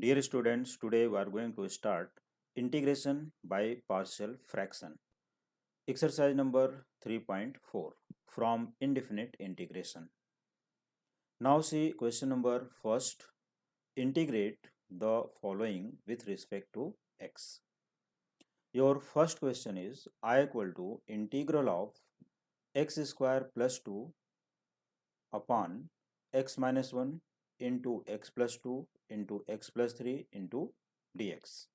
Dear students, today we are going to start integration by partial fraction. Exercise number 3.4 from indefinite integration. Now see question number first. Integrate the following with respect to x. Your first question is I equal to integral of x square plus 2 upon x minus 1 into x plus 2 into x plus 3 into dx.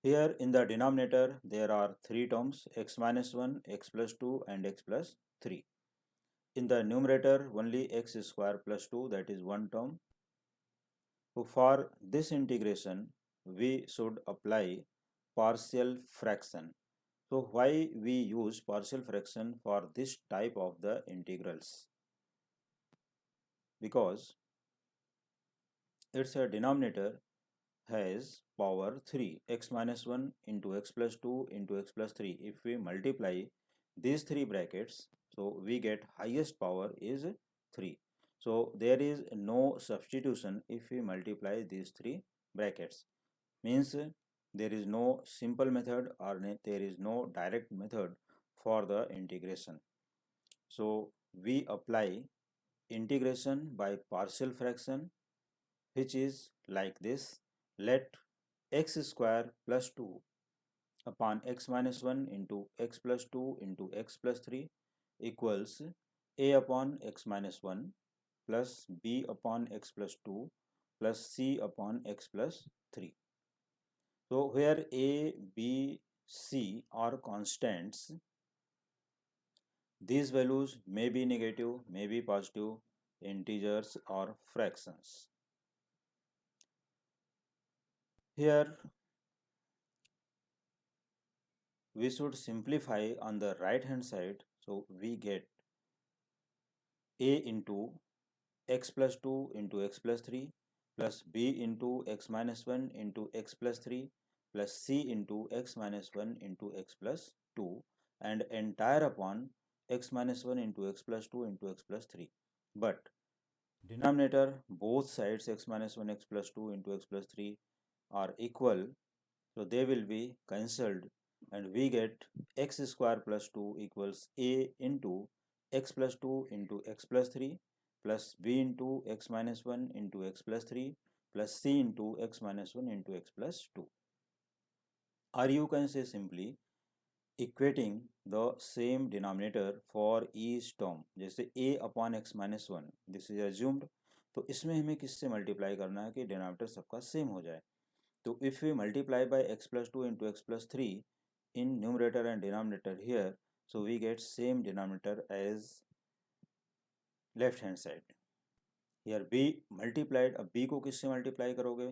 Here in the denominator there are three terms x minus 1, x plus 2 and x plus 3. In the numerator only x square plus 2, that is one term. So for this integration we should apply partial fraction. So why we use partial fraction for this type of the integrals? Because its a denominator has power 3, x minus 1 into x plus 2 into x plus 3. If we multiply these three brackets, so we get highest power is 3. So there is no substitution if we multiply these three brackets. Means there is no simple method or there is no direct method for the integration. So we apply integration by partial fraction, which is like this. Let x square plus 2 upon x minus 1 into x plus 2 into x plus 3 equals a upon x minus 1 plus b upon x plus 2 plus c upon x plus 3. So where a, b, c are constants, these values may be negative, may be positive, integers or fractions. Here we should simplify on the right hand side, so we get a into x plus 2 into x plus 3 plus b into x minus 1 into x plus 3 plus c into x minus 1 into x plus 2 and entire upon x minus 1 into x plus 2 into x plus 3. But denominator both sides x minus 1 x plus 2 into x plus 3 are equal, so they will be cancelled and we get x square plus 2 equals a into x plus 2 into x plus 3 plus b into x minus 1 into x plus 3 plus c into x minus 1 into x plus 2. Or you can say simply equating the same denominator for each term. जैसे a upon x minus 1 this is assumed, तो इसमें हमें किससे multiply करना है कि denominator सबका same हो जाए. So if we multiply by x plus 2 into x plus 3 in numerator and denominator here, so we get same denominator as left hand side. Here b multiplied, अब b को किससे multiply करोगे?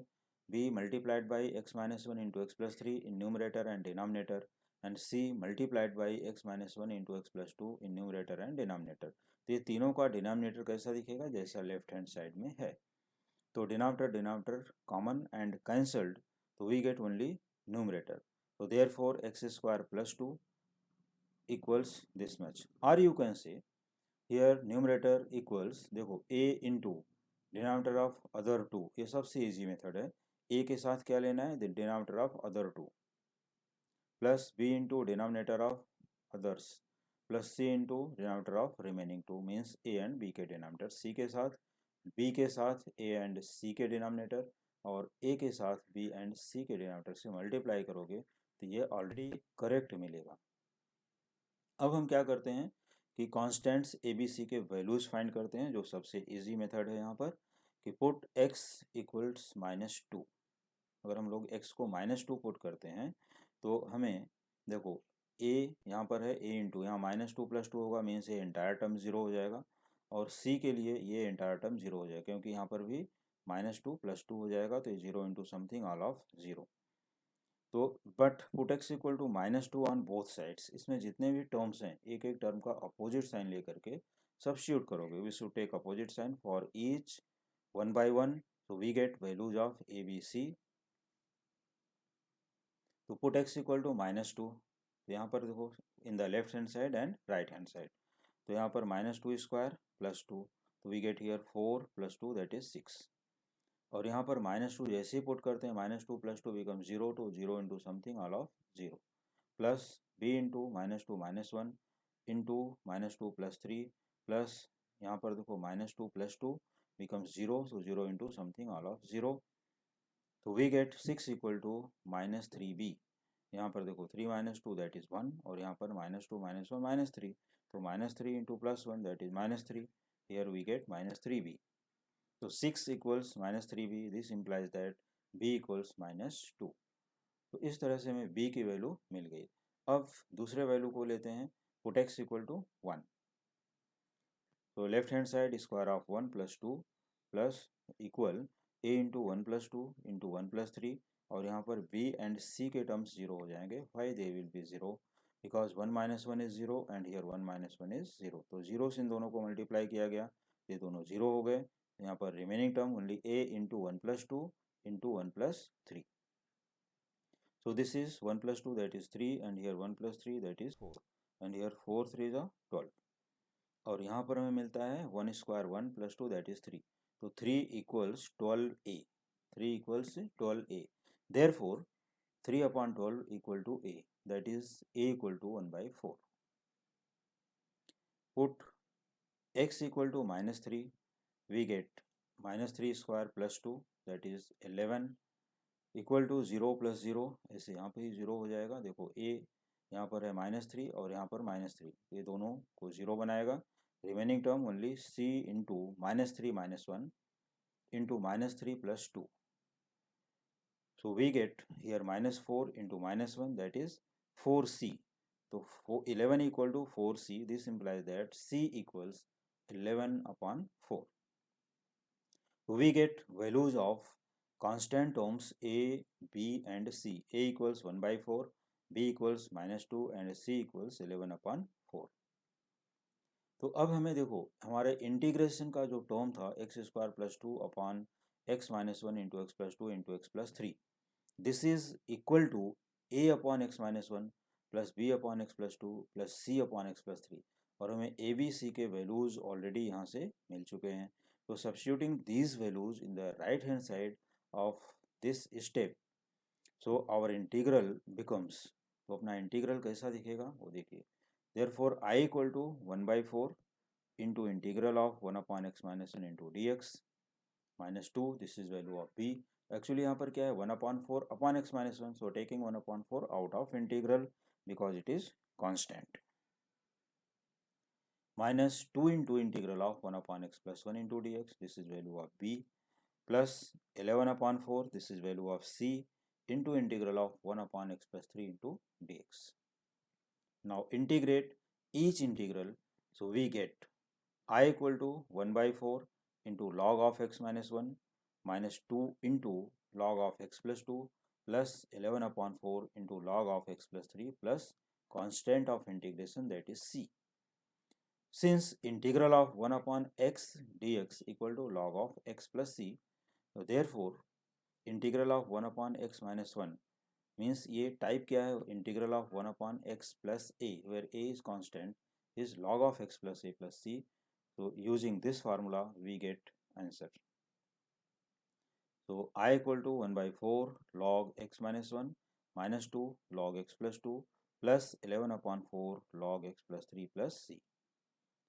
b multiplied by x minus 1 into x plus 3 in numerator and denominator and c multiplied by x minus 1 into x plus 2 in numerator and denominator. तो ये तीनों का denominator कैसा दिखेगा? जैसा लेफ्ट हैंड साइड में है. तो denominator common and cancelled, so we get only numerator. So therefore x square plus 2 equals this much. Or you can say here numerator equals, देखो a into denominator of other two, ये सबसे easy method है. a के साथ क्या लेना है? The denominator of other two plus b into denominator of others plus c into denominator of remaining two, means a and b के denominator. c के साथ b के साथ a and c के denominator और a के साथ b and c के डिनोमिनेटर से मल्टीप्लाई करोगे तो ये ऑलरेडी करेक्ट मिलेगा. अब हम क्या करते हैं कि कांस्टेंट्स ए बी सी के वैल्यूज फाइंड करते हैं, जो सबसे इजी मेथड है यहाँ पर कि पुट x इक्वल्स -2. अगर हम लोग x को -2 पुट करते हैं तो हमें देखो a यहाँ पर है a इंटू यहाँ -2 + 2 होगा, मीन्स ये एंटायर टर्म 0 हो जाएगा और c के लिए ये एंटायर टर्म 0 हो जाएगा क्योंकि यहाँ पर भी -2 + 2 हो जाएगा तो ये 0 इंटू समथिंग ऑल ऑफ 0. तो but put x equal to -2 on both sides, इसमें जितने भी टर्म्स हैं एक एक टर्म का अपोजिट साइन लेकर के सब्स्टिट्यूट करोगे. We should take opposite sign for each one by one, so we get values of a b c. तो पुट x इक्वल टू -2, यहाँ पर देखो in the left hand side and right hand side, तो यहाँ पर -2 स्क्वायर + 2, तो we get here 4 + 2 that is 6. और यहाँ पर -2 जैसे ही पुट करते हैं -2 + 2 become 0 to 0 into something all of 0 plus b into -2 -1 into -2 + 3 plus यहाँ पर देखो -2 + 2 becomes 0 so 0 into something all of 0 तो we get 6 equal to -3b यहाँ पर देखो 3 - 2 that is 1 और यहाँ पर -2 - 1 -3 तो -3 into +1 that is -3 here we get -3b so 6 equals -3b this implies that b equals -2 तो इस तरह से हमें b की वैल्यू मिल गई। अब दूसरे वैल्यू को लेते हैं पुट x इक्वल टू 1 तो left hand side square of 1 + 2 plus equal a into 1 + 2 into 1 + 3 और यहाँ पर b एंड c के टर्म्स 0 हो जाएंगे why they will be 0 because 1 - 1 is 0 and here 1 - 1 is 0 तो 0 से इन दोनों को मल्टीप्लाई किया गया ये दोनों 0 हो गए यहाँ पर remaining term only a into 1 + 2 into 1 + 3 so this is 1 + 2 that is 3 and here 1 + 3 that is 4 and here 4 3 are 12 और यहाँ पर हमें मिलता है 1 स्क्वायर 1 + 2 दैट इज 3 तो 3 equals 12a 3 equals 12a therefore 3/12 equal to a that is a equal to 1/4 put x equal to -3 we get -3 square + 2 that is 11 equal to 0 + 0 ऐसे यहाँ पे ही 0 हो जाएगा देखो a यहाँ पर है -3 और यहाँ पर -3 ये दोनों को 0 बनाएगा remaining term only c into -3 - 1 into -3 + 2 so we get here -4 into -1 that is 4c so 11 equal to 4c this implies that c equals 11/4 so we get values of constant terms a b and c a equals 1/4 b equals -2 and c equals 11/4 तो अब हमें देखो हमारे integration का जो term था x² + 2 upon x - 1 into x + 2 into x + 3 this is equal to a upon x - 1 plus b upon x + 2 plus c upon x + 3 और हमें a b c के वैल्यूज ऑलरेडी यहाँ से मिल चुके हैं तो substituting these values in the right hand side of this step so our integral becomes तो अपना इंटीग्रल कैसा दिखेगा वो देखिए therefore I equal to 1/4 into integral of 1/x - 1 into dx minus 2 this is value of b actually यहाँ पर क्या है 1/4 upon x - 1 so taking 1/4 out of integral because it is constant minus 2 into integral of 1/x + 1 into dx this is value of b plus 11/4 this is value of c into integral of 1/x + 3 into dx now integrate each integral so we get I equal to 1/4 into log of x - 1 minus 2 into log of x + 2 plus 11/4 into log of x + 3 plus constant of integration that is c. Since integral of 1/x dx equal to log of x plus c, so therefore integral of 1/x minus 1 means ये type क्या है integral of 1/x plus a where a is constant is log of x plus a plus c. So using this formula we get answer. So I equal to 1/4 log x minus 1 minus 2 log x plus 2 plus 11/4 log x plus 3 plus c.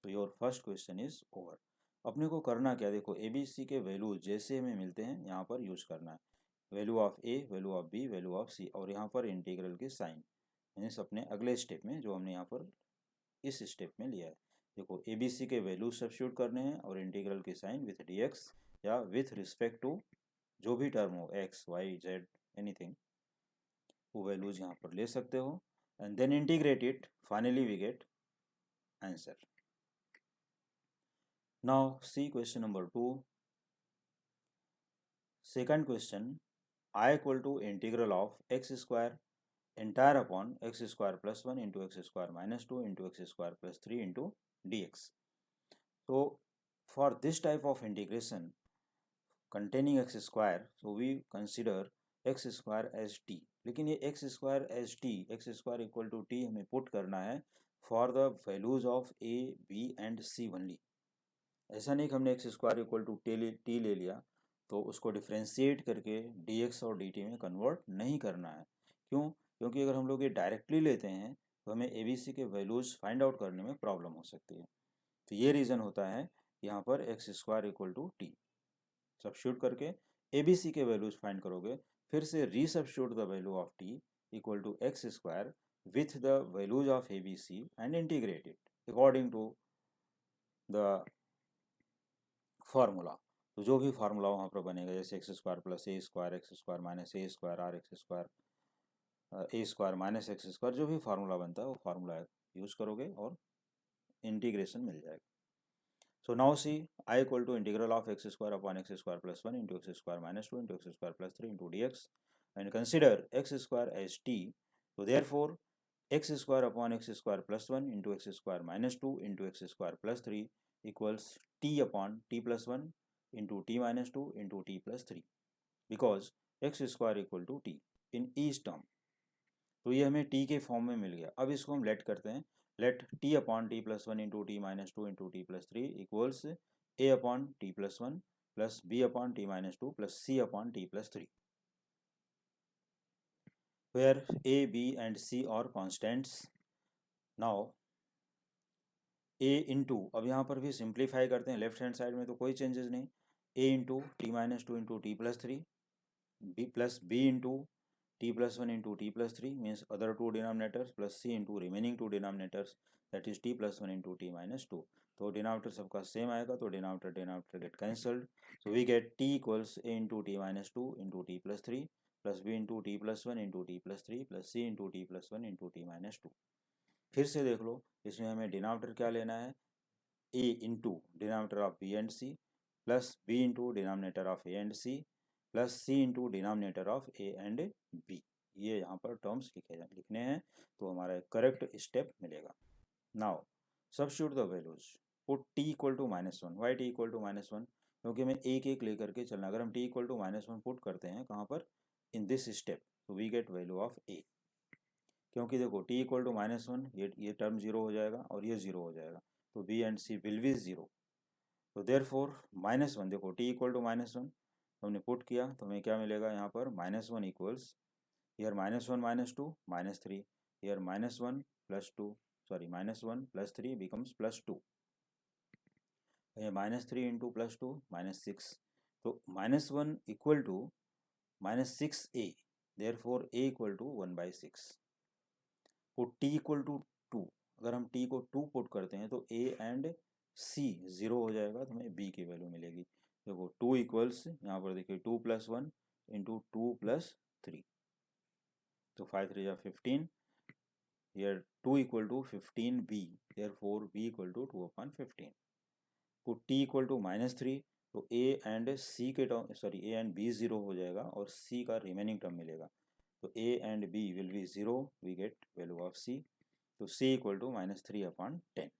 So your first question is over. अपने को करना क्या देखो ABC के value जैसे हमें मिलते हैं यहाँ पर यूज करना है value of A value of B value of C और यहाँ पर इंटीग्रल के साइन मीन्स अपने अगले स्टेप में जो हमने यहाँ पर इस स्टेप में लिया है देखो ABC के वैल्यू सब्स्टिट्यूट करने हैं और इंटीग्रल के साइन विथ dx या विथ रिस्पेक्ट टू जो भी टर्म हो x y z एनीथिंग वो वैल्यूज यहाँ पर ले सकते हो and then integrate it finally we get answer now see question number 2 second question I equal to integral of x square entire upon x square plus 1 into x square minus 2 into x square plus 3 into dx. So for this type of integration containing x square, so we consider x square as t. लेकिन ये x square as t, x square equal to t हमें put करना है for the values of a, b and c only. ऐसा नहीं कि हमने x square equal to t ले लिया तो उसको डिफ्रेंशिएट करके dx और dt में कन्वर्ट नहीं करना है। क्यों? क्योंकि अगर हम लोग ये डायरेक्टली लेते हैं तो हमें ABC के वैल्यूज़ फाइंड आउट करने में प्रॉब्लम हो सकती है। तो ये रीज़न होता है यहाँ पर x square equal to t. Substitute करके ABC के वैल्यूज़ फाइंड करोगे, फिर से resubstitute the value of t equal to x square with the values of ABC and integrate it according to the formula. तो जो भी फार्मूला वहाँ पर बनेगा, जैसे x square plus A square, x square minus A square, or x square, a square minus x square, जो भी formula बनता है वो फार्मूला यूज़ करोगे और इंटीग्रेशन मिल जाएगा। So now see, I equal to integral of x square upon x square plus 1 into x square minus 2 into x square plus 3 into dx, and consider x square as t. So therefore x square upon x square plus 1 into x square minus 2 into x square plus 3 equals t upon t plus 1 into t minus 2 into t plus 3, because x square equal to t in each term. तो ये हमें t के form में मिल गया। अब इसको हम let करते हैं, let t upon t plus 1 into t minus 2 into t plus 3 equals a upon t plus 1 plus b upon t minus 2 plus c upon t plus 3, where a, b and c are constants. Now a into, अब यहाँ पर भी simplify करते हैं, left hand side में तो कोई changes नहीं, a into t minus 2 into t plus 3 b plus b into t plus 1 into t plus 3 means other two denominators plus c into remaining two denominators, that is t plus 1 into t minus 2. तो denominator सबका same आएगा तो denominator get cancelled, so we get t equals a into t minus 2 into t plus 3 plus b into t plus 1 into t plus 3 plus c into t plus 1 into t minus 2। फिर से देख लो, इसमें हमें denominator क्या लेना है, a into denominator of b and c plus b into denominator of a and c plus c into denominator of a and b। ये यहाँ पर टर्म्स लिखने हैं तो हमारा करेक्ट स्टेप मिलेगा। Now substitute the values, put t equal to minus 1, why t equal to minus 1, क्योंकि हमें एक एक लेकर के चलना। अगर हम t equal to minus 1 put करते हैं कहाँ पर, इन दिस स्टेप, तो we get value of a, क्योंकि देखो t इक्वल टू माइनस 1, ये टर्म जीरो हो जाएगा और ये जीरो हो जाएगा, तो b and c will be zero. तो देयरफॉर माइनस 1, देखो t इक्वल टू माइनस 1 हमने पुट किया तो हमें क्या मिलेगा यहाँ पर, minus 1 equals, here minus 1 minus 2 minus 3, here minus 1 plus 2, sorry minus 1 plus 3 becomes plus 2, here minus 3 into plus 2 minus 6, तो minus 1 equal to minus 6a, therefore a equal to 1 by 6, तो t equal to 2, अगर हम t को 2 put करते हैं तो a and c zero हो जाएगा तो हमें b की वैल्यू मिलेगी। देखो 2 इक्वल्स, यहाँ पर देखिए 2 प्लस 1 इंटू 2 प्लस 3, तो 5 3 या 15, here 2 equal to 15b, therefore b equal to 2 upon 15, तो t equal to minus 3, तो a एंड c के term, sorry a and b zero हो जाएगा और c का रिमेनिंग टर्म मिलेगा, तो a and b will be zero, we get value of c, तो c equal to minus 3 upon 10.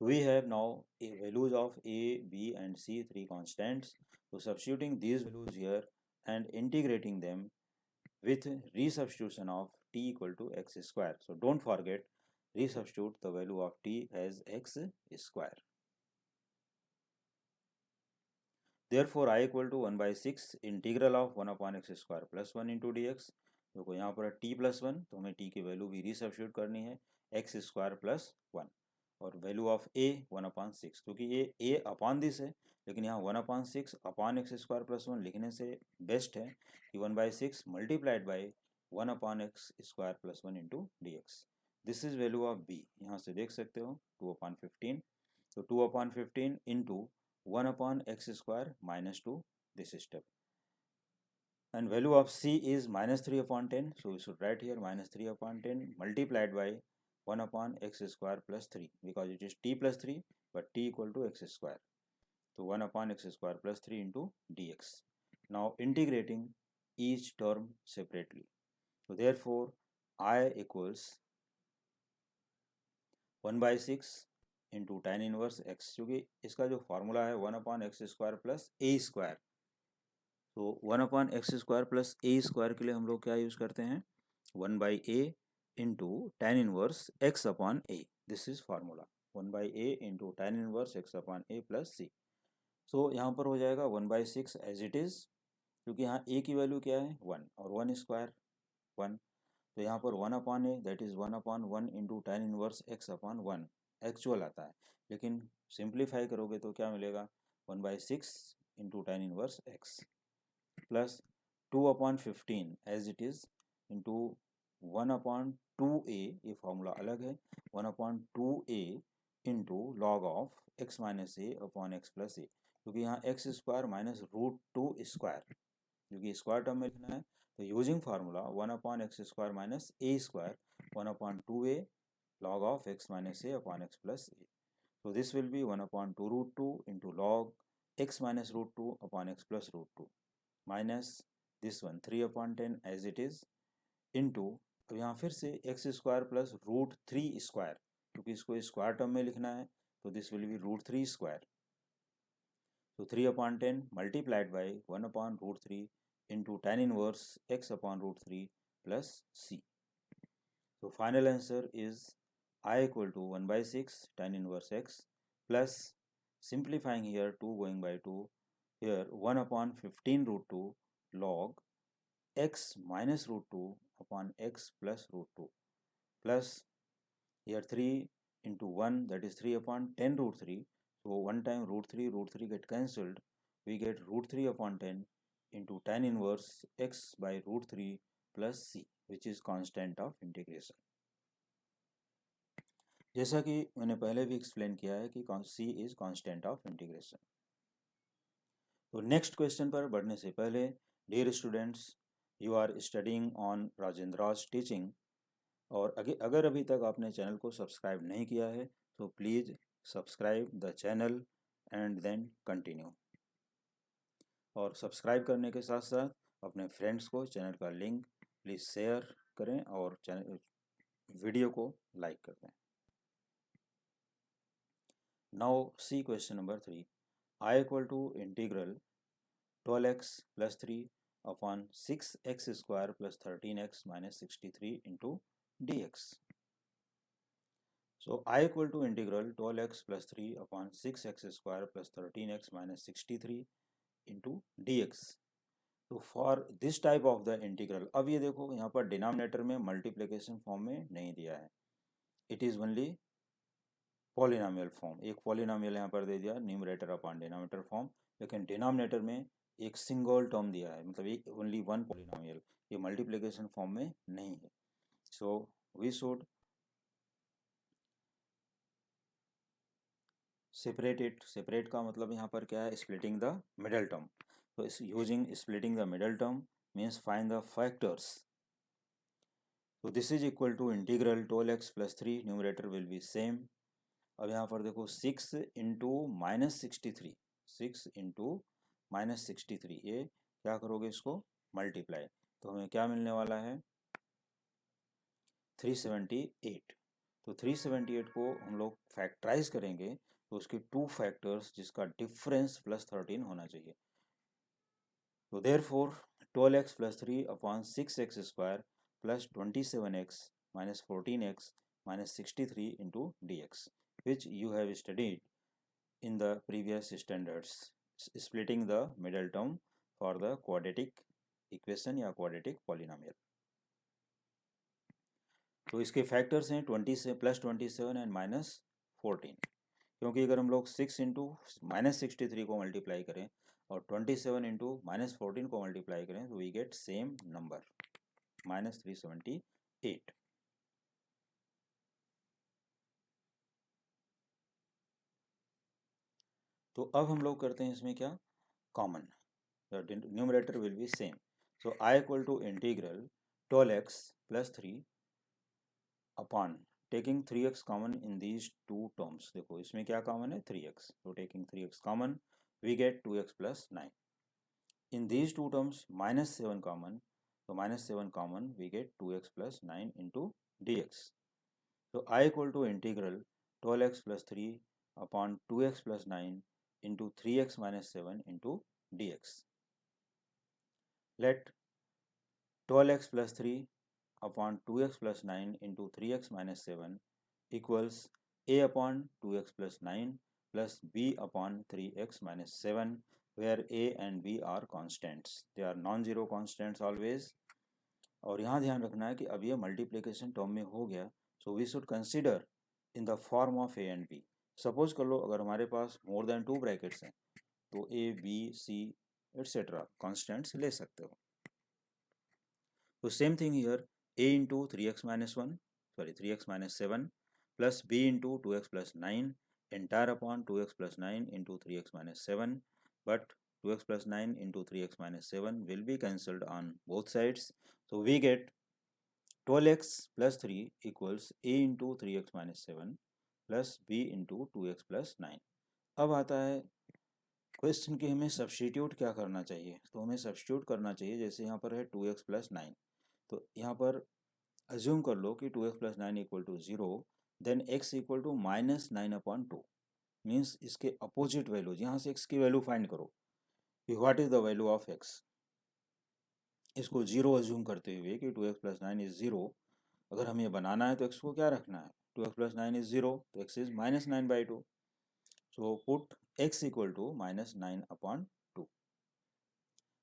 We have now a values of a, b and c, three constants. So substituting these values here and integrating them with resubstitution of t equal to x square. So don't forget, resubstitute the value of t as x square. Therefore I equal to 1 by 6 integral of 1 upon x square plus 1 into dx. देखो यहाँ पर t plus 1, तो हमें t की value भी resubstitute करनी है, x square plus 1, और वैल्यू ऑफ a 1 अपॉन 6, क्योंकि ये a अपॉन दिस है, लेकिन यहाँ 1 upon 6 upon X square plus 1 लिखने से बेस्ट है कि 1 by 6 multiplied by 1 upon X square plus 1 into D x. This is value of b, यहाँ से देख सकते हो 2 अपॉन 15, तो 2 upon 15 into 1 upon x square minus 2, this step, and value of c is minus 3 upon 10, so we should write here minus 3 upon 10 multiplied by 1 upon x square plus 3, because it is t plus 3 but t equal to x square, so 1 upon x square plus 3 into dx. Now integrating each term separately, so therefore I equals 1 by 6 into tan inverse x, क्योंकि इसका जो formula है 1 upon X square plus ए square, तो 1 upon X square plus ए square के लिए हम लोग क्या यूज़ करते हैं, 1 by A into tan inverse x upon A, this is formula 1 by A into tan inverse x upon A plus C. So यहाँ पर हो जाएगा 1/6 एज इट इज़, क्योंकि यहाँ a की वैल्यू क्या है 1 और 1 स्क्वायर 1, तो यहाँ पर 1/a that is 1/1 into tan inverse x/1 actual आता है, लेकिन सिंप्लीफाई करोगे तो क्या मिलेगा 1/6 into tan inverse x plus 2/15 as it is into 1/2a, ये फॉर्मूला अलग है, 1/2a into log of x minus A upon X plus A, क्योंकि यहाँ एक्स स्क्वायर माइनस √2 स्क्वायर, क्योंकि स्क्वायर टर्म में लिखना है, तो using formula 1/x² minus A square 1/2a log of x minus a upon x plus a. So this will be 1/2√2 into log x minus √2 upon x plus √2 minus this one 3/10 as it is into, अब यहाँ फिर से x square plus √3 square, क्योंकि इसको square term में लिखना है, तो दिस विल बी √3 स्क्वायर, तो 3/10 multiplied by 1/√3 into tan inverse x upon √3 plus c. So final answer is I equal to 1/6 tan inverse x plus, simplifying here 2 going by 2, here 1/15√2 log x minus √2 upon x plus √2 plus here 3 into 1 that is 3/10√3, so one time √3 get cancelled, we get √3/10 into tan inverse x by √3 plus c, which is constant of integration. जैसा कि मैंने पहले भी explain किया है कि c is constant of integration. तो next question पर बढ़ने से पहले, dear students, you are studying on Rajendra's teaching, और अगर अभी तक आपने चैनल को सब्सक्राइब नहीं किया है तो please subscribe the channel and then continue, और सब्सक्राइब करने के साथ साथ अपने फ्रेंड्स को चैनल का लिंक प्लीज़ शेयर करें और चैनल वीडियो को लाइक कर दें। Now see question number 3. I equal to integral 12x plus 3 upon 6x square plus 13x minus 63 into dx. So I equal to integral 12x plus 3 upon 6x square plus 13x minus 63 into dx. तो for this type of the integral, अब ये देखो यहाँ पर denominator में multiplication form में नहीं दिया है, it is only polynomial form, एक पॉलिनोमियल यहाँ पर दे दिया न्यूमरेटर अपॉन डिनोमिनेटर फॉर्म, लेकिन डिनोमिनेटर में एक सिंगल टर्म दिया है, मतलब एक ओनली वन पॉलिनोमियल, ये मल्टीप्लिकेशन फॉर्म में नहीं है। So we should separate it, separate का मतलब यहाँ पर क्या है, स्प्लिटिंग द मिडल टर्म, तो इस using splitting the middle term means find the factors. तो this is equal to integral 12x plus 3, numerator will be same. अब यहाँ पर देखो 6 इंटू -63, 6 इंटू -63, ये क्या करोगे इसको मल्टीप्लाई, तो हमें क्या मिलने वाला है 378। तो 378 को हम लोग फैक्टराइज करेंगे तो उसके 2 फैक्टर्स जिसका डिफरेंस +13 होना चाहिए। तो therefore 12x plus 3 upon 6x square plus 27x minus 14x minus 63 into dx, which you have studied in the previous standards, splitting the middle term for the quadratic equation या quadratic polynomial. तो इसके factors हैं 20 से +27 and -14, क्योंकि अगर हम लोग 6 into -63 को मल्टीप्लाई करें और 27 इंटू -14 को मल्टीप्लाई करें तो वी गेट सेम नंबर -378। तो अब हम लोग करते हैं इसमें क्या, common, the numerator will be same. So I equal to integral 12x plus 3 upon taking 3x common in these two terms. देखो इसमें क्या कॉमन है 3x, so taking 3x common we get 2x plus 9. In these two terms -7 common, so -7 common we get 2x plus 9 into dx. So I equal to integral 12x plus 3 upon 2x plus 9 into 3x minus 7 into dx. Let 12x plus 3 upon 2x plus 9 into 3x minus 7 equals a upon 2x plus 9 plus b upon 3x minus 7, where a and b are constants. They are non-zero constants always. और यहाँ ध्यान रखना है कि अब ये multiplication term में हो गया, so we should consider in the form of a and b. Suppose कर लो अगर हमारे पास मोर देन 2 ब्रैकेट्स हैं तो a b c etcetera constants ले सकते हो. तो same thing here, a into 3x minus 1, sorry 3x minus 7 plus b into 2x plus 9 entire upon 2x plus 9 into 3x minus 7, but 2x plus 9 into 3x minus 7 will be cancelled on both sides. So we get 12x plus 3 equals a into 3x minus 7 plus b into 2x plus 9. अब आता है question कि हमें substitute क्या करना चाहिए. तो हमें सब्स्टिट्यूट करना चाहिए, जैसे यहाँ पर है 2x plus 9, तो यहाँ पर अज्यूम कर लो कि 2x plus 9 equal to 0, then x equal to -9/2, means इसके अपोजिट वैल्यू, यहाँ से x की वैल्यू फाइंड करो कि what is the value of x. इसको 0 अज्यूम करते हुए कि 2x plus 9 इज 0, अगर हमें बनाना है तो x को क्या रखना है, 2x plus 9 इज 0, तो x is -9/2. So put x equal to -9/2.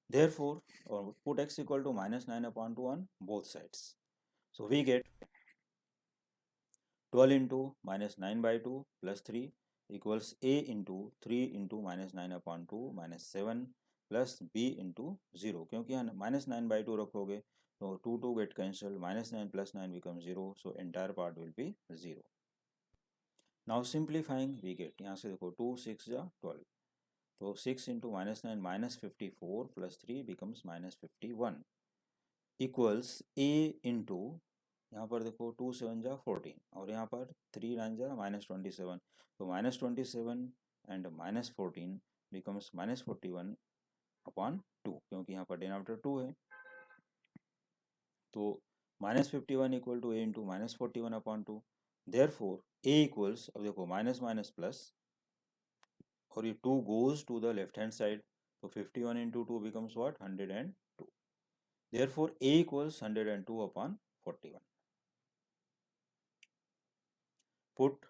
Therefore, or put x equal to -9/2 on both sides. So we get 12 into -9/2 plus 3 equals a into 3 into -9/2 minus 7 plus b into 0. क्योंकि यहाँ -9/2 रखोगे तो 2 get cancelled, -9 plus 9 becomes 0, so entire part will be 0. Now simplifying we get, यहाँ से देखो 2 6 जा 12, तो 6 into -9 -54 plus 3 becomes -51 equals a into, यहाँ पर देखो 2 7 जा 14 और यहाँ पर 3 9 जा -27, तो -27 एंड -14 becomes -41/2, क्योंकि यहाँ पर डिनोमिनेटर 2 है. तो -51 equal to a into -41/2. Therefore a equals, अब देखो माइनस माइनस प्लस और ये 2 goes to the left hand side, तो 51 into 2 becomes what, 102. Therefore a equals 102/41. Put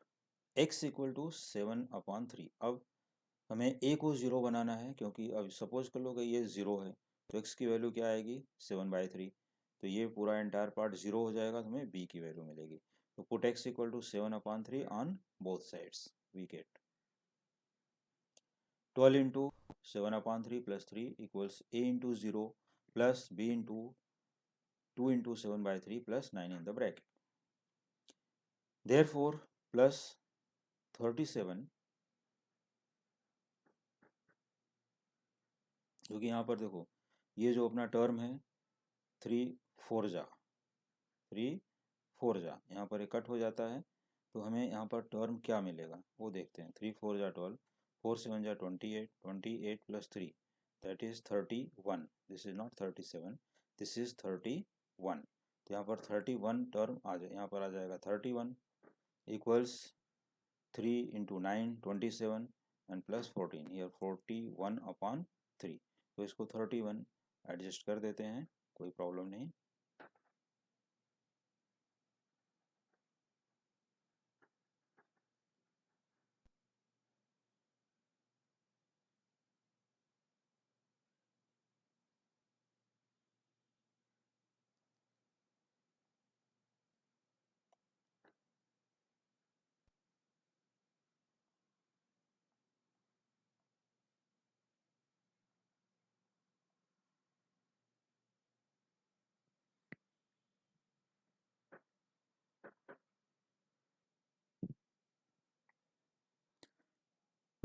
x equal to 7/3. अब हमें a को 0 बनाना है, क्योंकि अब सपोज कर लो कि ये 0 है तो x की वैल्यू क्या आएगी, 7/3, तो ये पूरा एंटायर पार्ट 0 हो जाएगा, तो हमें b की वैल्यू मिलेगी. तो put x equal to 7/3 on both sides. We get 12 into 7/3 plus 3 equals a into 0 plus b into 2 into 7/3 plus 9 in the bracket. Therefore plus 37, क्योंकि यहाँ पर देखो ये जो अपना टर्म है 3 4 जा यहाँ पर एक कट हो जाता है, तो हमें यहाँ पर टर्म क्या मिलेगा वो देखते हैं. 3 4 जा 12, 4 7 जा 28, 28 plus 3 that is 31. This is not 37, this is 31. तो यहाँ पर 31 टर्म आ जाए, यहाँ पर आ जाएगा 31 equals 3 into 9 27 and plus 14, here 41/3. तो इसको 31 एडजस्ट कर देते हैं, कोई प्रॉब्लम नहीं.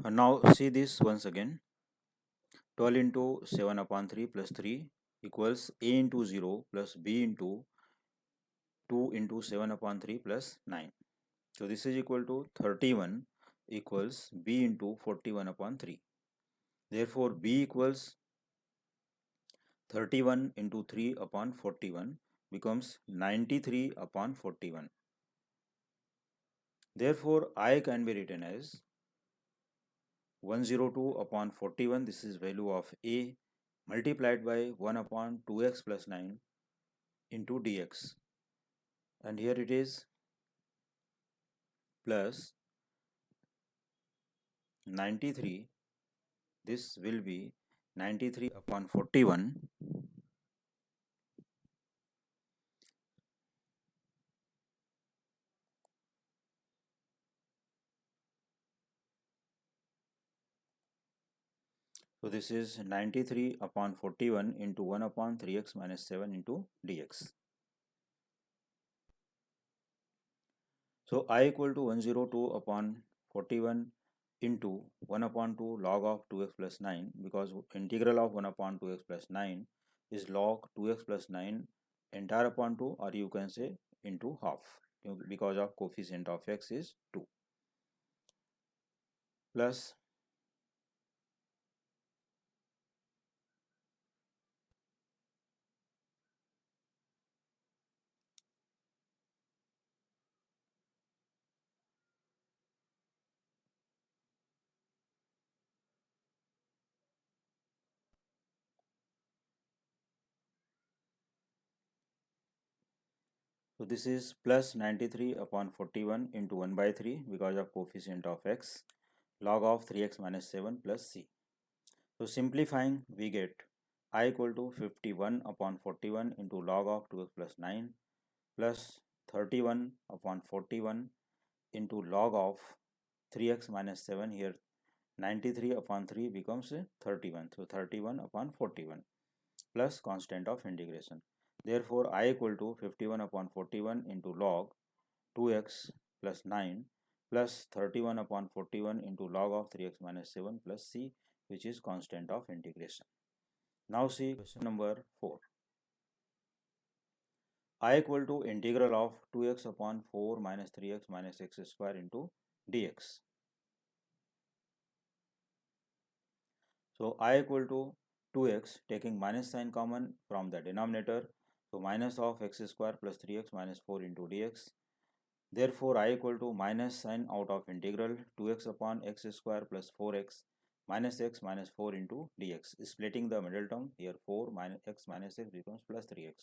Now see this once again. 12 into 7/3 plus 3 equals a into 0 plus b into 2 into 7/3 plus 9. So this is equal to 31 equals b into 41/3. Therefore b equals 31 into 3/41 becomes 93/41. Therefore I can be written as 102/41. This is value of a multiplied by 1/2x plus 9 into dx, and here it is plus 93, this will be 93 upon 41. So this is 93 upon 41 into 1 upon 3x minus 7 into dx. So I equal to 102 upon 41 into 1 upon 2 log of 2x plus 9, because integral of 1 upon 2x plus 9 is log 2x plus 9 entire upon 2, or you can say into half, because of coefficient of x is 2, plus so this is plus 93 upon 41 into 1 by 3 because of coefficient of x log of 3x minus 7 plus c. So simplifying, we get I equal to 51 upon 41 into log of 2x plus 9 plus 31 upon 41 into log of 3x minus 7. Here 93 upon 3 becomes 31. So 31 upon 41 plus constant of integration. Therefore, I equal to 51 upon 41 into log 2x plus 9 plus 31 upon 41 into log of 3x minus 7 plus c, which is constant of integration. Now see question number 4. I equal to integral of 2x upon 4 minus 3x minus x square into dx. So I equal to 2x, taking minus sign common from the denominator. So minus of x square plus 3x minus 4 into dx. Therefore I equal to minus sign out of integral 2x upon x square plus 4x minus x minus 4 into dx. Splitting the middle term, here 4 minus x becomes plus 3x.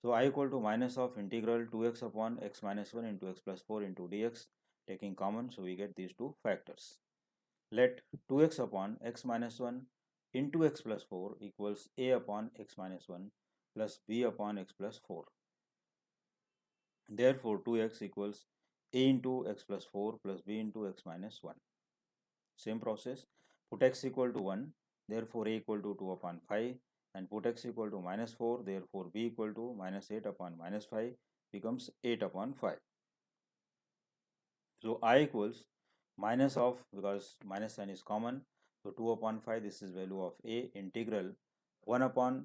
So I equal to minus of integral 2x upon x minus 1 into x plus 4 into dx, taking common, so we get these two factors. Let 2x upon x minus 1 into x plus 4 equals a upon x minus 1 plus b upon x plus 4. Therefore 2x equals a into x plus 4 plus b into x minus 1. Same process, put x equal to 1, therefore a equal to 2 upon 5, and put x equal to minus 4, therefore b equal to minus 8 upon minus 5 becomes 8 upon 5. So I equals minus of, because minus sign is common, so 2 upon 5, this is value of a, integral 1 upon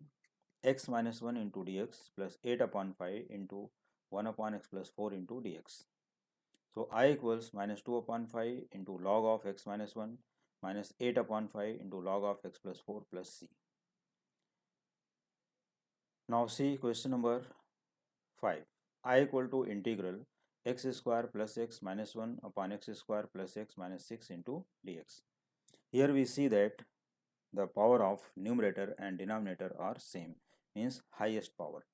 x minus 1 into dx plus 8 upon 5 into 1 upon x plus 4 into dx. So I equals minus 2 upon 5 into log of x minus 1 minus 8 upon 5 into log of x plus 4 plus c. Now see question number 5. I equal to integral x square plus x minus 1 upon x square plus x minus 6 into dx. Here we see that the power of numerator and denominator are same, means highest power.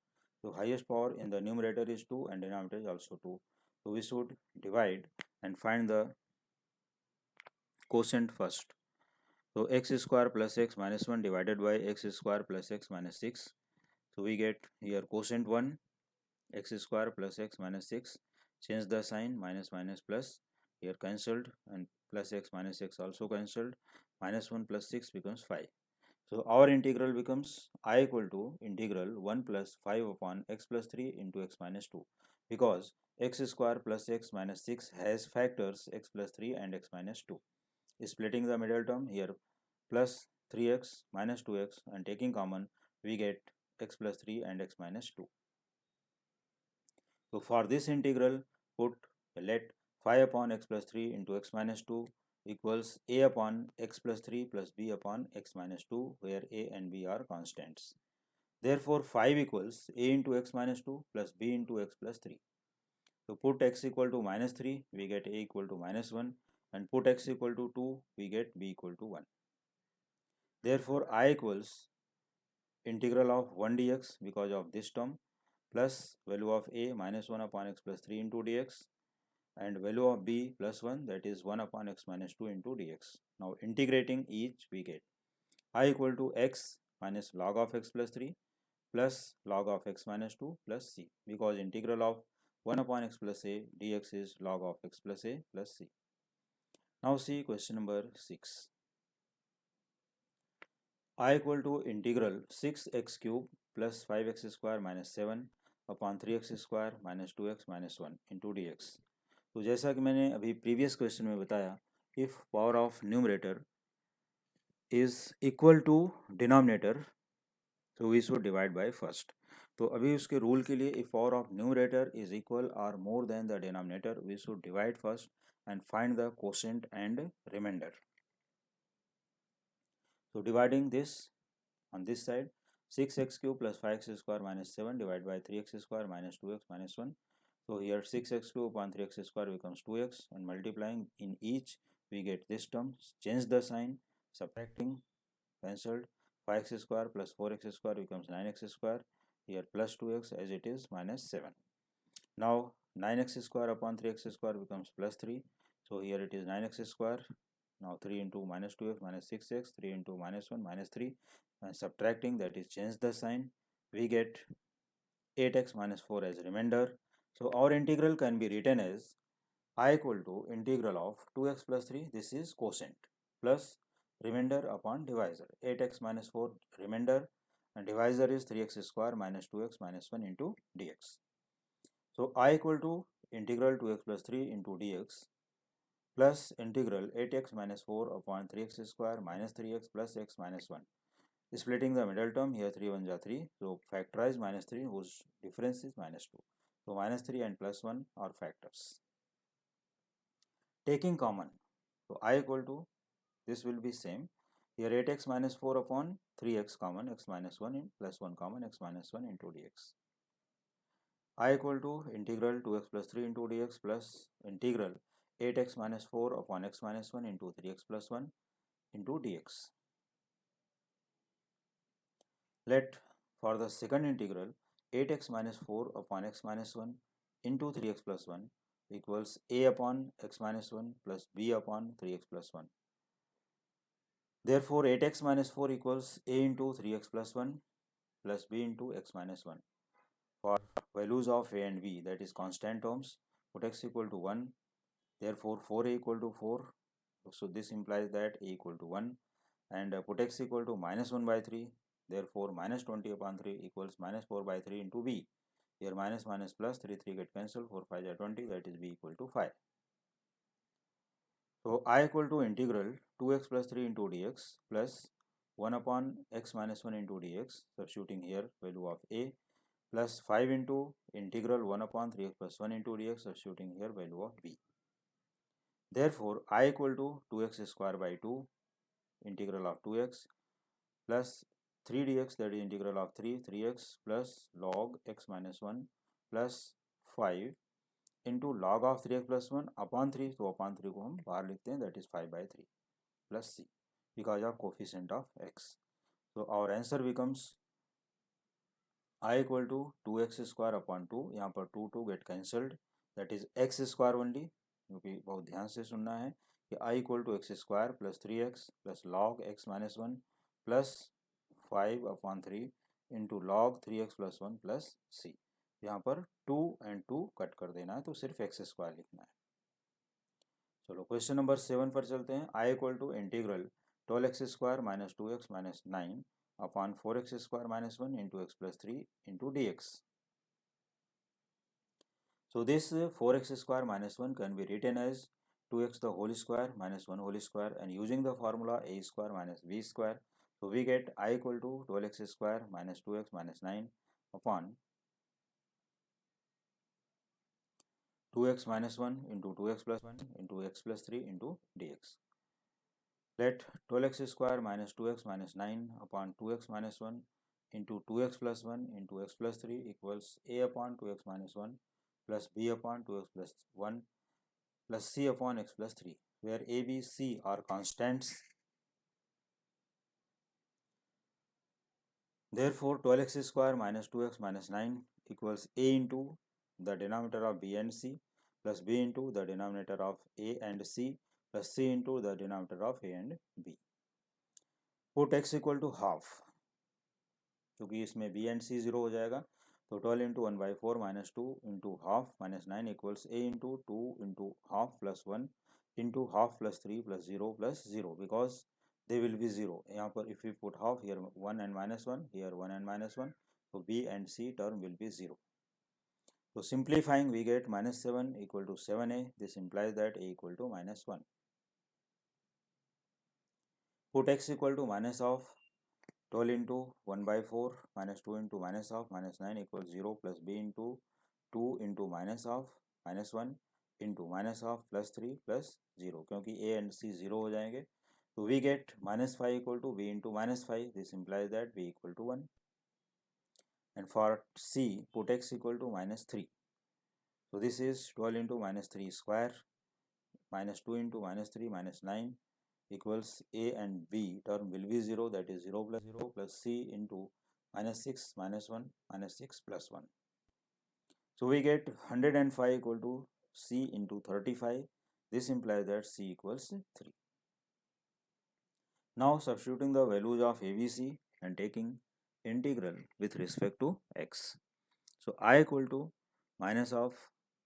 So highest power in the numerator is 2 and denominator is also 2. So we should divide and find the quotient first. So x square plus x minus 1 divided by x square plus x minus 6. So we get here quotient 1, x square plus x minus 6. Change the sign, minus minus plus, here cancelled, and plus x minus x also cancelled. Minus 1 plus 6 becomes 5. So our integral becomes I equal to integral 1 plus 5 upon x plus 3 into x minus 2, because x square plus x minus 6 has factors x plus 3 and x minus 2. Splitting the middle term, here plus 3x minus 2x, and taking common we get x plus 3 and x minus 2. So for this integral, put, let 5 upon x plus 3 into x minus 2 equals a upon x plus 3 plus b upon x minus 2, where a and b are constants. Therefore 5 equals a into x minus 2 plus b into x plus 3. So put x equal to minus 3, we get a equal to minus 1, and put x equal to 2, we get b equal to 1. Therefore I equals integral of 1 dx because of this term plus value of a minus 1 upon x plus 3 into dx and value of b plus 1, that is 1 upon x minus 2 into dx. Now integrating each, we get I equal to x minus log of x plus 3 plus log of x minus 2 plus c, because integral of 1 upon x plus a dx is log of x plus a plus c. Now see question number 6. I equal to integral 6x cube plus 5x square minus 7 upon 3x square minus 2x minus 1 into dx. तो जैसा कि मैंने अभी previous question में बताया, if power of numerator is equal to denominator, तो we should divide by first. तो अभी उसके रूल के लिए, if power of numerator is equal और more than the denominator, we should divide first and find the quotient and remainder. So dividing this on this side, 6x cube plus 5x square minus 7 divided by 3x square minus 2x minus 1. So here 6x cube upon 3x square becomes 2x, and multiplying in each we get this term. Change the sign, subtracting, cancelled. 5x square plus 4x square becomes 9x square. Here plus 2x as it is minus 7. Now 9x square upon 3x square becomes plus 3. So here it is 9x square. Now 3 into minus 2x minus 6x, 3 into minus 1 minus 3, and subtracting, that is change the sign, we get 8x minus 4 as remainder. So our integral can be written as I equal to integral of 2x plus 3, this is quotient, plus remainder upon divisor, 8x minus 4 remainder, and divisor is 3x square minus 2x minus 1 into dx. So I equal to integral 2x plus 3 into dx plus integral 8x minus 4 upon 3x square minus 3x plus x minus 1. Splitting the middle term, here 3 1 ja 3, so factorize minus 3, whose difference is minus 2. So minus 3 and plus 1 are factors. Taking common, so I equal to, this will be same. Here 8x minus 4 upon 3x common, x minus 1 in plus 1 common, x minus 1 into dx. I equal to integral 2x plus 3 into dx plus integral 8x minus 4 upon x minus 1 into 3x plus 1 into dx. Let for the second integral 8x minus 4 upon x minus 1 into 3x plus 1 equals a upon x minus 1 plus b upon 3x plus 1. Therefore 8x minus 4 equals a into 3x plus 1 plus b into x minus 1. For values of a and b, that is constant terms, put x equal to 1. Therefore 4a equal to 4, so this implies that a equal to 1, and put x equal to minus 1 by 3. Therefore minus 20 upon 3 equals minus 4 by 3 into b. Here minus minus plus 3 3 get cancelled, 4 5 are 20, that is b equal to 5. So I equal to integral 2x plus 3 into dx plus 1 upon x minus 1 into dx, substituting here value of a, plus 5 into integral 1 upon 3x plus 1 into dx, substituting here value of b. Therefore I equal to 2x square by 2 integral of 2x plus 3 dx, that is integral of 3x plus log x minus 1 plus 5 into log of 3x plus 1 upon 3, तो upon 3 को हम बाहर लिखते हैं, that is 5 by 3 plus c because of coefficient of x. So our answer becomes I equal to 2x square upon 2, यहाँ पर 2 2 get cancelled, that is x square only, क्योंकि बहुत ध्यान से सुनना है कि I equal to x square plus 3x plus log x minus 1 plus 5 upon 3 into log 3x plus 1 plus c. यहाँ पर 2 and 2 कट कर देना है, तो सिर्फ x स्क्वायर लिखना है. चलो क्वेश्चन नंबर 7 पर चलते हैं. I equal to integral 12x square minus 2x minus 9 upon 4x square minus 1 into x plus 3 into dx. So this 4x square minus 1 can be written as 2x the whole square minus 1 whole square, and using the formula a square minus b square, so we get I equal to 12x square minus 2x minus 9 upon 2x minus 1 into 2x plus 1 into x plus 3 into dx. Let 12x square minus 2x minus 9 upon 2x minus 1 into 2x plus 1 into x plus 3 equals a upon 2x minus 1 plus b upon 2x plus 1 plus c upon x plus 3, where a, b, c are constants. Therefore 12x square minus 2x minus 9 equals a into the denominator of b and c plus b into the denominator of a and c plus c into the denominator of a and b. Put x equal to half, क्योंकि इसमें b and c 0 हो जाएगा, तो 12 into 1/4 minus 2 into half minus 9 equals a into 2 into half plus 1 into half plus 3 plus 0 because they will be 0. यहाँ पर if we put half, here 1 and minus 1, here 1 and minus 1, so b and c term will be 0. So simplifying we get minus 7 equal to 7a. This implies that a equal to minus 1. Put x equal to minus of 12 into 1/4 minus 2 into minus of minus 9 equals 0 plus b into 2 into minus of minus 1 into minus of plus 3 plus 0, क्योंकि a and c 0 हो जाएंगे, तो we get minus 5 equal to b into minus 5. This implies that b equal to 1. And for c, put x equal to minus 3. So this is 12 into minus 3 square minus 2 into minus 3 minus 9 equals a and b term will be 0, that is 0 plus c into minus 6 minus 1 minus 6 plus 1. So we get 105 equal to c into 35. This implies that c equals 3. Now substituting the values of ABC and taking integral with respect to x. So I equal to minus of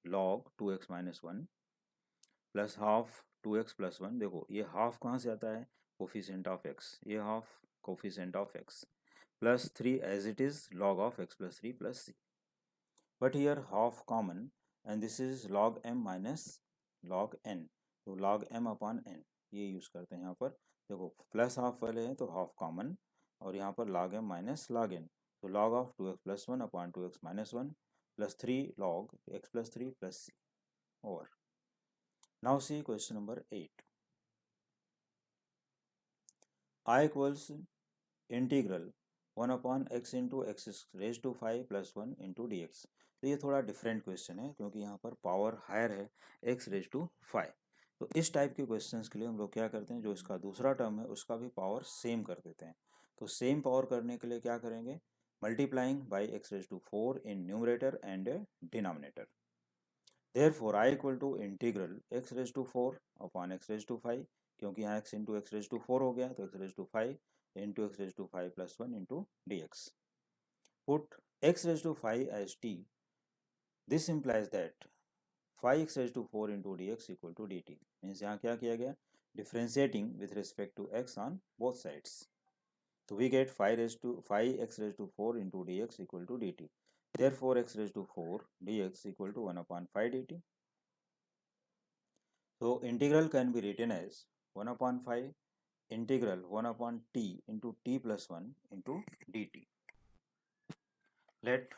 log 2x minus 1 plus half 2x plus 1. देखो ये half कहाँ से आता है, coefficient of x, ये half coefficient of x plus 3 as it is log of x plus 3 plus c. But here half common and this is log m minus log n, तो log m upon n ये use करते हैं यहाँ पर. देखो plus half वाले हैं तो हाफ कॉमन और यहाँ पर log m minus log n, तो log of 2x plus 1 upon 2x minus 1 plus 3 log x plus 3 plus c over. Now see question number 8. I equals integral 1 upon x into x raised to 5 plus 1 into dx. तो ये थोड़ा different question है क्योंकि यहाँ पर power higher है x raise to 5. तो इस टाइप के क्वेश्चंस के लिए हम लोग क्या करते हैं, जो इसका दूसरा टर्म है उसका भी पावर सेम कर देते हैं. तो सेम पावर करने के लिए क्या करेंगे, multiplying by x raise to 4 in numerator and denominator. Therefore I equal to integral x raised to 4 upon x raised to 5, क्योंकि यहाँ x into x raised to 4 हो गया तो x raised to 5 into x raised to 5 plus 1 into dx. Put x raised to 5 as t. This implies that 5x raised to 4 into dx equal to dt. Means यहाँ क्या किया गया, differentiating with respect to x on both sides. So we get 5x raised to 4 into dx equal to dt. Therefore x raised to 4 dx equal to 1 upon 5 dt. So integral can be written as 1 upon 5 integral 1 upon t into t plus 1 into dt. Let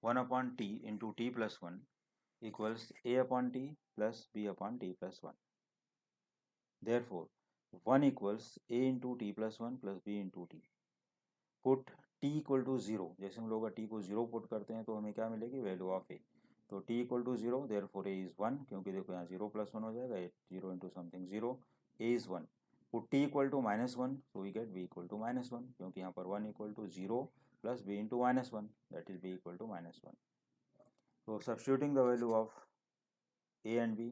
1 upon t into t plus 1 equals a upon t plus b upon t plus 1. Therefore 1 equals a into t plus 1 plus b into t. Put t equal to 0. जैसे हम लोग t को 0 put करते हैं तो हमें क्या मिलेगी, वैल्यू ऑफ a. तो t equal to 0, therefore a is 1, क्योंकि देखो यहाँ 0 प्लस 1 हो जाएगा, 0 into something 0, a is 1. Put t equal to minus 1, तो we get b equal to minus 1, क्योंकि यहाँ पर 1 equal to 0 plus b into minus 1, that is b equal to minus 1. So substituting the value of a and b,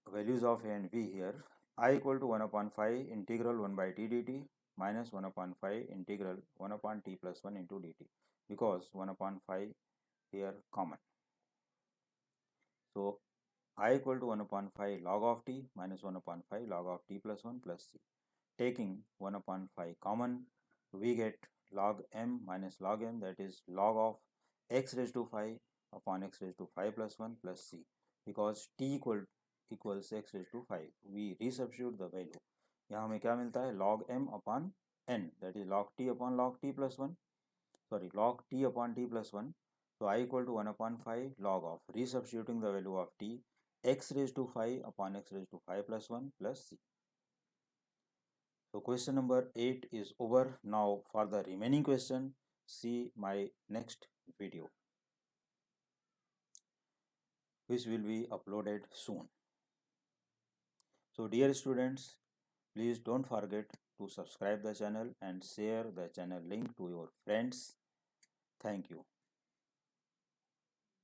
values of a and b here, I equal to 1 upon 5 integral 1 by t dt minus 1 upon 5 integral 1 upon t plus 1 into dt, because 1 upon 5 here common. So I equal to 1 upon 5 log of t minus 1 upon 5 log of t plus 1 plus c. Taking 1 upon 5 common, we get log m minus log m, that is log of x raised to 5 upon x raised to 5 plus 1 plus c. Because t equals x raised to 5, we resubstitute the value. यहाँ हमें क्या मिलता है, log m upon n, that is log t upon log t plus 1, sorry log t upon t plus 1. So I equal to 1 upon 5 log of, resubstituting the value of t, x raised to 5 upon x raised to 5 plus 1 plus c. So question number 8 is over. Now for the remaining question, see my next video, which will be uploaded soon. So dear students, please don't forget to subscribe the channel and share the channel link to your friends. Thank you.